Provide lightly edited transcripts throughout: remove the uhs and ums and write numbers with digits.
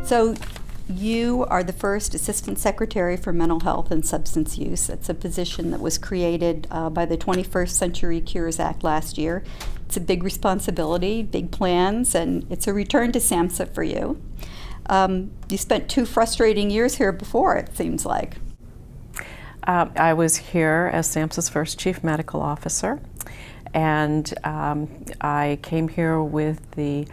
So you are the first Assistant Secretary for Mental Health and Substance Use. It's a position that was created by the 21st Century Cures Act last year. It's a big responsibility, big plans, and it's a return to SAMHSA for you. You spent 2 frustrating years here before, it seems like. I was here as SAMHSA's first Chief Medical Officer, and I came here with the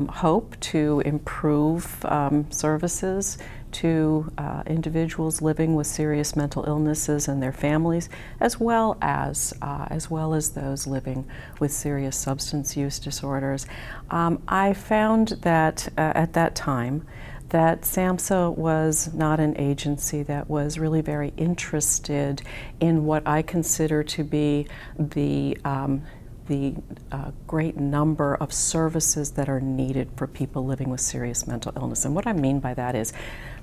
hope to improve services to individuals living with serious mental illnesses and their families, as well as those living with serious substance use disorders. I found that at that time that SAMHSA was not an agency that was really very interested in what I consider to be the great number of services that are needed for people living with serious mental illness. And what I mean by that is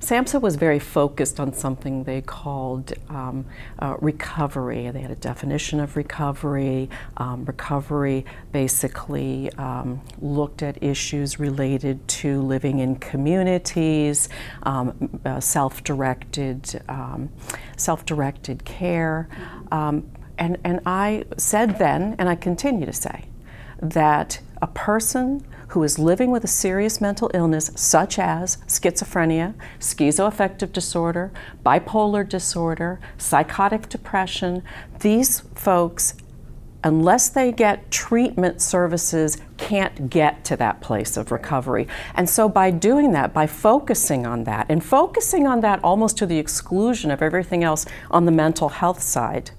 SAMHSA was very focused on something they called recovery. They had a definition of recovery. Recovery basically looked at issues related to living in communities, self-directed care. And I said then, and I continue to say, that a person who is living with a serious mental illness, such as schizophrenia, schizoaffective disorder, bipolar disorder, psychotic depression, these folks, unless they get treatment services, can't get to that place of recovery. And so by doing that, by focusing on that, and focusing on that almost to the exclusion of everything else on the mental health side,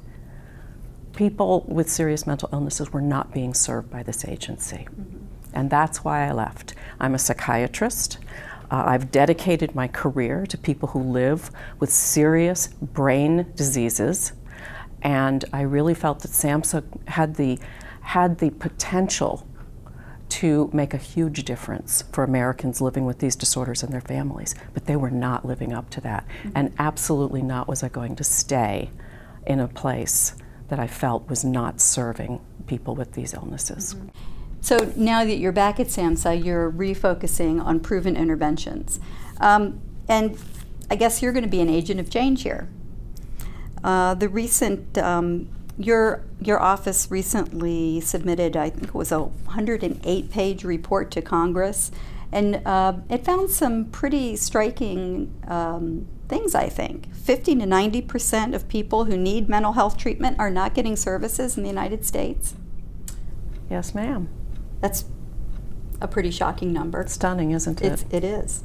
people with serious mental illnesses were not being served by this agency. Mm-hmm. And that's why I left. I'm a psychiatrist. I've dedicated my career to people who live with serious brain diseases. And I really felt that SAMHSA had the potential to make a huge difference for Americans living with these disorders and their families. But they were not living up to that. Mm-hmm. And absolutely not was I going to stay in a place that I felt was not serving people with these illnesses. Mm-hmm. So now that you're back at SAMHSA, you're refocusing on proven interventions. And I guess you're going to be an agent of change here. The recent, your office recently submitted, I think it was a 108-page report to Congress, and it found some pretty striking things, I think. 50 to 90% of people who need mental health treatment are not getting services in the United States. Yes, ma'am. That's a pretty shocking number. Stunning, isn't it? It is.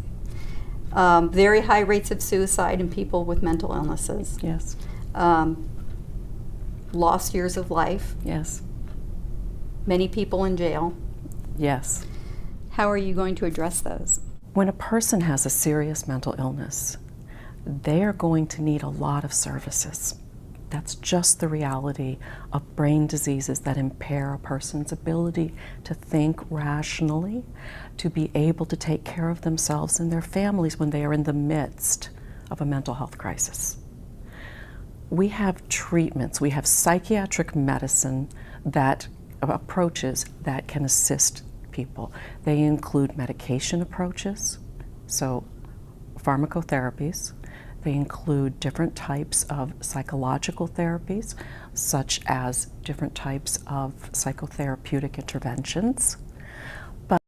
Very high rates of suicide in people with mental illnesses. Yes. Lost years of life. Yes. Many people in jail. Yes. How are you going to address those? When a person has a serious mental illness, they are going to need a lot of services. That's just the reality of brain diseases that impair a person's ability to think rationally, to be able to take care of themselves and their families when they are in the midst of a mental health crisis. We have treatments, we have psychiatric medicine that approaches that can assist people. They include medication approaches, so pharmacotherapies. They include different types of psychological therapies, such as different types of psychotherapeutic interventions.